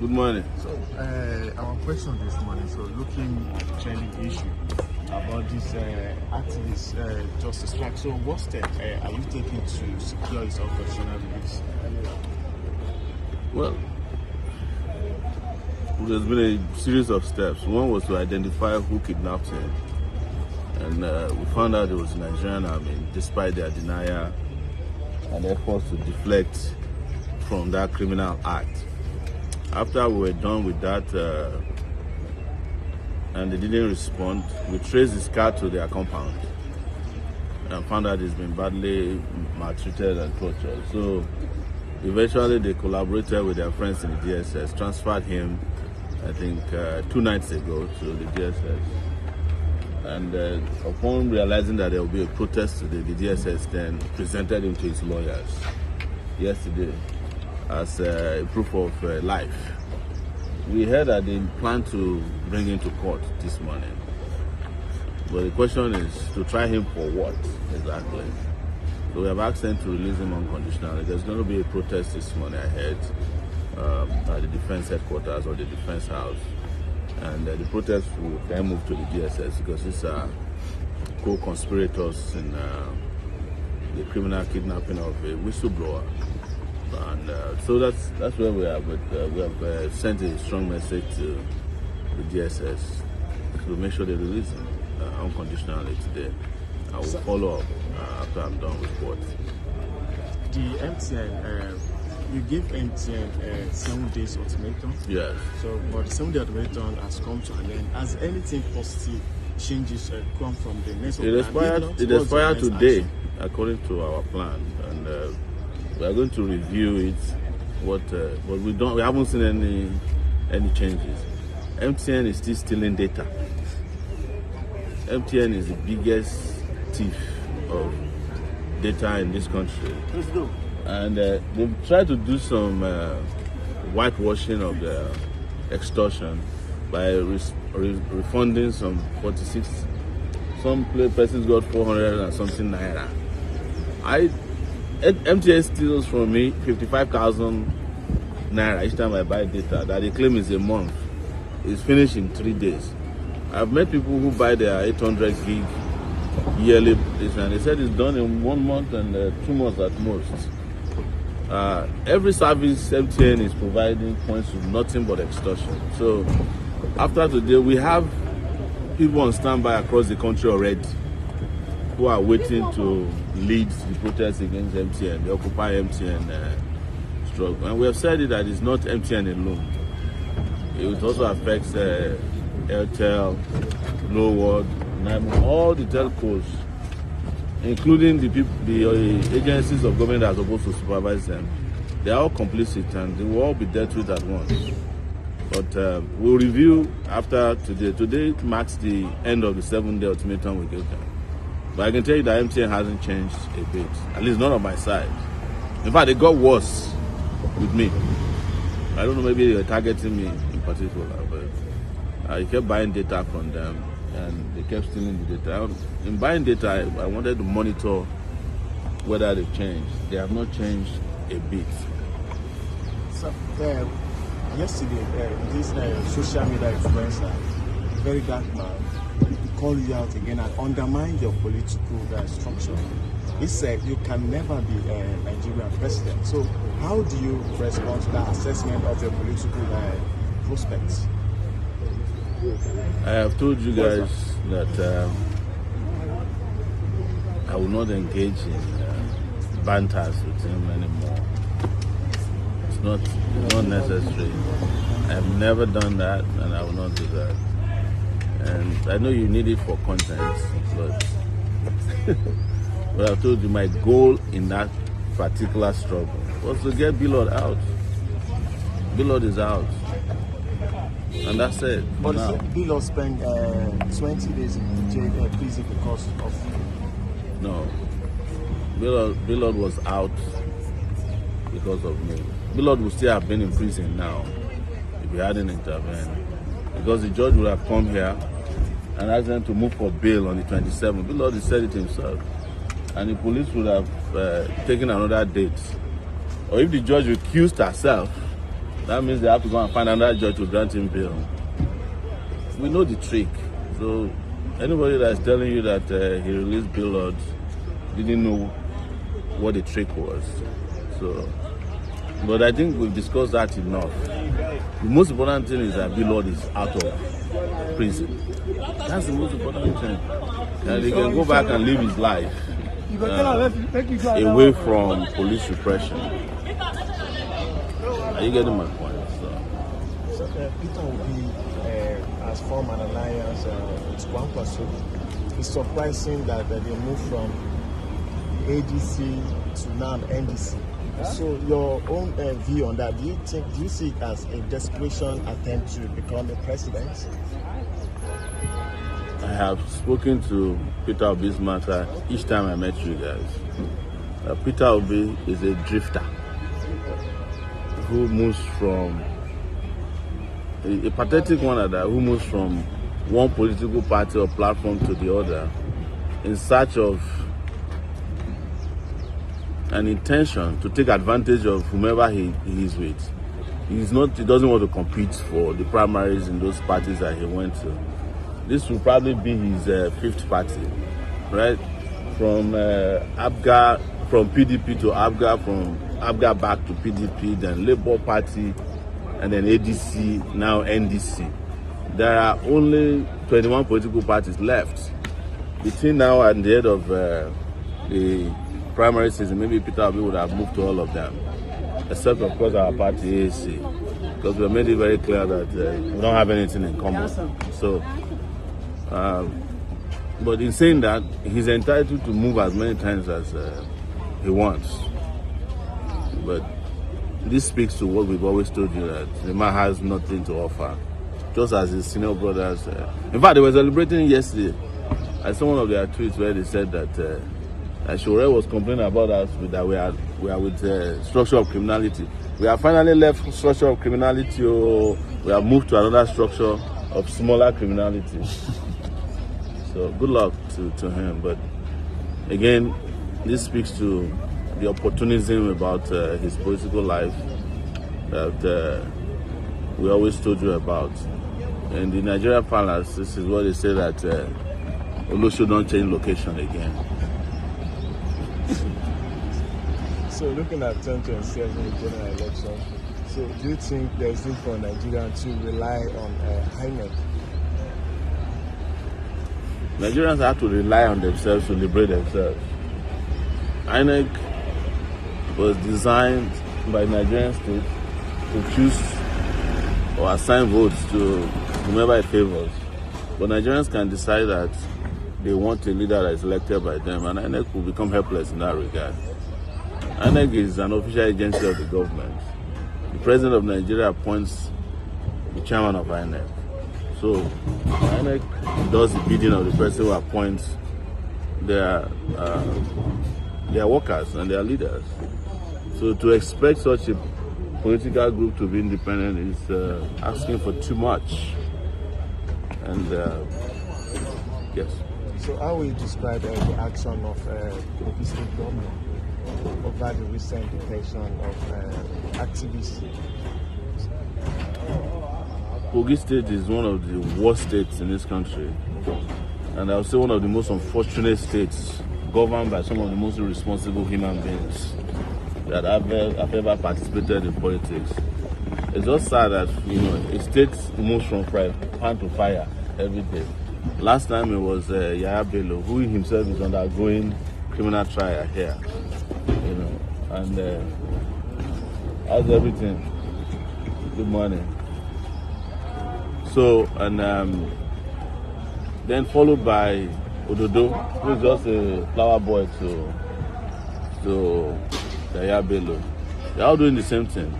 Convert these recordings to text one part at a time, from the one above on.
Good morning. So, our question this morning, looking trending issue about this activist justice strike. So, what step are you taking to secure his unconditional release? Well, there's been a series of steps. One was to identify who kidnapped him. And we found out it was Nigerian army, despite their denial and efforts to deflect from that criminal act. After we were done with that and they didn't respond, we traced his car to their compound and found out he's been badly maltreated and tortured. So eventually they collaborated with their friends in the DSS, transferred him, I think, 2 nights ago to the DSS. And upon realizing that there will be a protest today, the DSS then presented him to his lawyers yesterday as a proof of life. We heard that they plan to bring him to court this morning. But the question is to try him for what exactly? So we have asked them to release him unconditionally. There's going to be a protest this morning ahead at the defense headquarters or the defense house. And the protest will then move to the DSS because these are co-conspirators in the criminal kidnapping of a whistleblower. And so that's where we are. But we have sent a strong message to the DSS to make sure they release him unconditionally today. I will follow up after I'm done with court. The MTN, you gave MTN 7 days ultimatum. Yes. So, but the 7 day ultimatum has come to an end. Has anything positive changes come from the next? It expired today, according to our plan, and we are going to review it. But we haven't seen any changes. MTN is still stealing data. MTN is the biggest thief of data in this country. And they've tried to do some whitewashing of the extortion by refunding some 46. Some persons got 400 and something naira. MTN steals from me 55,000 naira each time I buy data that they claim is a month. It's finished in 3 days. I've met people who buy their 800 gig yearly, and they said it's done in 1 month and 2 months at most. Every service MTN is providing points to nothing but extortion. So after today, we have people on standby across the country already who are waiting to lead the protest against MTN, the Occupy MTN struggle. And we have said it that it's not MTN alone. It also affects Airtel, Low World, all the telcos, including the agencies of government that are supposed to supervise them. They are all complicit and they will all be dealt with at once. But we'll review after today. Today marks the end of the 7 day ultimatum we gave them. But I can tell you that MTN hasn't changed a bit, at least not on my side. In fact, it got worse with me. I don't know, maybe they were targeting me in particular, but I kept buying data from them and they kept stealing the data. In buying data, I wanted to monitor whether they've changed. They have not changed a bit. So, yesterday, this social media influencer, very dark man, call you out again and undermine your political structure. He said you can never be a Nigerian president. So how do you respond to that assessment of your political prospects? I have told you guys that I will not engage in banters with him anymore. It's not necessary. I have never done that and I will not do that. And I know you need it for content, but I've told you my goal in that particular struggle was to get Billord out. Billord is out. And that's it. But Billord spent 20 days in jail prison because of... No. Billord was out because of me. Billord would still have been in prison now if he hadn't intervened. Because the judge would have come here and asked them to move for bail on the 27th. Billord said it himself. And the police would have taken another date. Or if the judge recused herself, That means they have to go and find another judge to grant him bail. We know the trick. So anybody that's telling you that he released bail odds didn't know what the trick was. So, but I think we've discussed that enough. The most important thing is that bail odds is out of prison. That's the most important thing. And he can go back and live his life away from police repression. Are you getting my point? So Peter Obi has formed an alliance with Kwankwaso. It's surprising that they moved from ADC to now NDC. So your own view on that, do you see it as a desperation attempt to become the president? I have spoken to Peter Obi's matter each time I met you guys. Peter Obi is a drifter who moves from a pathetic one at that, who moves from one political party or platform to the other in search of an intention to take advantage of whomever he is with. He doesn't want to compete for the primaries in those parties that he went to. This will probably be his fifth party, right? From ABGA, from PDP to ABGA, from ABGA back to PDP, then Labour Party, and then ADC, now NDC. There are only 21 political parties left. Between now and the end of the primary season, maybe Peter Obi would have moved to all of them, except of course our party AAC, because we have made it very clear that we don't have anything in common. So, but in saying that, he's entitled to move as many times as he wants. But this speaks to what we've always told you, that the man has nothing to offer, just as his senior brothers. In fact, they were celebrating yesterday. I saw one of their tweets where they said that Sowore was complaining about us that we are with structure of criminality. We have finally left structure of criminality, or we have moved to another structure of smaller criminality. So good luck to him. But again, this speaks to the opportunism about his political life that we always told you about. In the Nigeria Palace, this is what they say, that Olosho don't change location again. So looking at 2027 general election, so do you think there's need for Nigeria to rely on INEC? Nigerians have to rely on themselves to liberate themselves. INEC was designed by Nigerian state to choose or assign votes to whomever it favors. But Nigerians can decide that they want a leader that is elected by them, and INEC will become helpless in that regard. INEC is an official agency of the government. The president of Nigeria appoints the chairman of INEC. So INEC does the bidding of the person who appoints their workers and their leaders. So to expect such a political group to be independent is asking for too much. And yes. So how will you describe the action of the state government over the recent detention of activists? Kogi State is one of the worst states in this country, and I would say one of the most unfortunate states, governed by some of the most irresponsible human beings that have ever participated in politics. It's just sad that a state moves from pan to fire every day. Last time it was Yaya Bello, who himself is undergoing criminal trial here, and how's everything? Good morning. So, and then followed by Ododo, who is just a flower boy to Yaya Bello. They're all doing the same thing.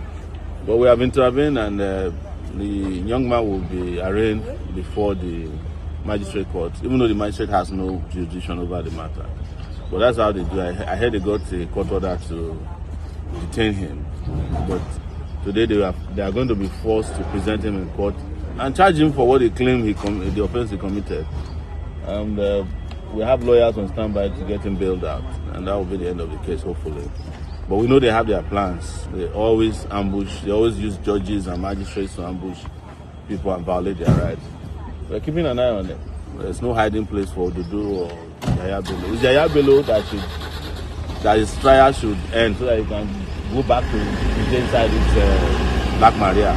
But we have intervened, and the young man will be arraigned before the magistrate court, even though the magistrate has no jurisdiction over the matter. But that's how they do. I heard they got a court order to detain him. But today they are going to be forced to present him in court and charge him for what they claim the offense he committed. And we have lawyers on standby to get him bailed out, and that will be the end of the case, hopefully. But we know they have their plans. They always ambush. They always use judges and magistrates to ambush people and violate their rights. We're keeping an eye on them. There's no hiding place for Odudu or Yaya Bello. It's Yaya Bello that his trial should end so that he can go back to the inside with Black Maria.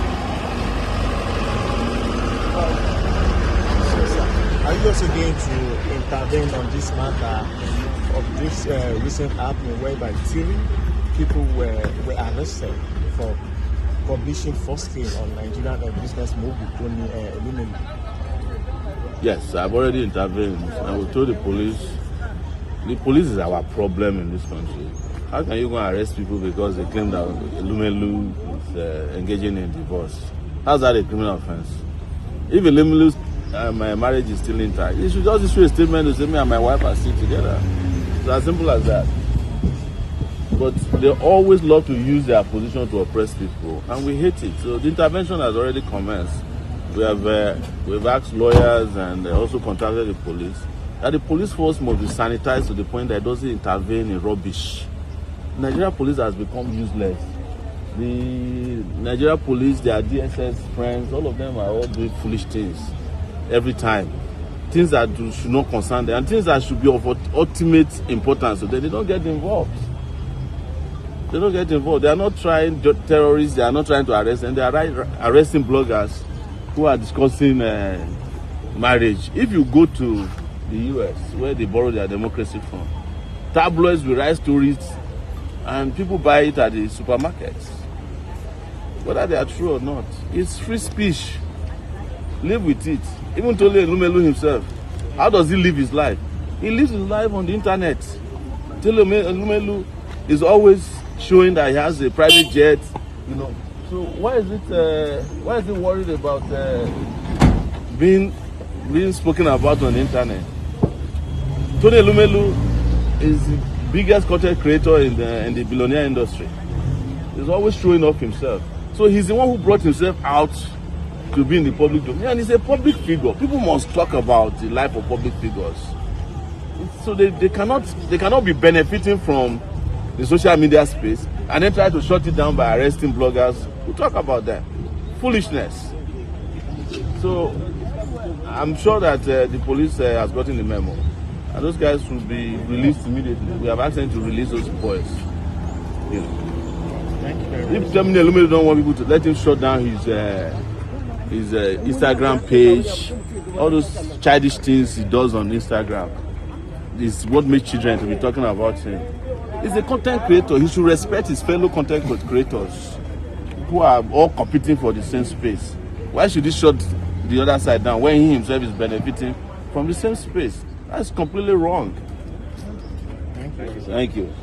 Are you also going to intervene on this matter of this recent happening whereby 3 people were arrested for publishing falsely on Nigerian business mogul Tony Elumelu? Yes, I've already intervened. I will tell the police is our problem in this country. How can you go and arrest people because they claim that Elumelu is engaging in divorce? How's that a criminal offense? If Elumelu's my marriage is still intact, you should just issue a statement to say me and my wife are still together. It's as simple as that. But they always love to use their position to oppress people, and we hate it. So the intervention has already commenced. We've asked lawyers and also contacted the police that the police force must be sanitized to the point that it doesn't intervene in rubbish. Nigeria police has become useless. The Nigeria police, their DSS friends, all of them are all doing foolish things every time. Things that should not concern them and things that should be of ultimate importance. So they don't get involved. They don't get involved. They are not trying terrorists. They are not trying to arrest them. They are arresting bloggers who are discussing marriage. If you go to the US, where they borrow their democracy from, tabloids will write stories and people buy it at the supermarkets. Whether they are true or not, it's free speech. Live with it. Even Tony Elumelu himself, how does he live his life? He lives his life on the internet. Tony Elumelu is always showing that he has a private jet, you know. So why is it worried about being spoken about on the internet? Tony Elumelu is the biggest content creator in the billionaire industry. He's always showing off himself. So he's the one who brought himself out to be in the public domain, and he's a public figure. People must talk about the life of public figures. So they cannot be benefiting from the social media space and then try to shut it down by arresting bloggers who talk about that. Foolishness. So I'm sure that the police has gotten the memo, and those guys will be released immediately. We have asked them to release those boys. You know. Thank you very much. If Tony Elumelu don't want people to let him shut down his Instagram page, all those childish things he does on Instagram is what makes children to be talking about him. He's a content creator. He should respect his fellow content creators who are all competing for the same space. Why should he shut the other side down when he himself is benefiting from the same space? That's completely wrong. Thank you. Thank you.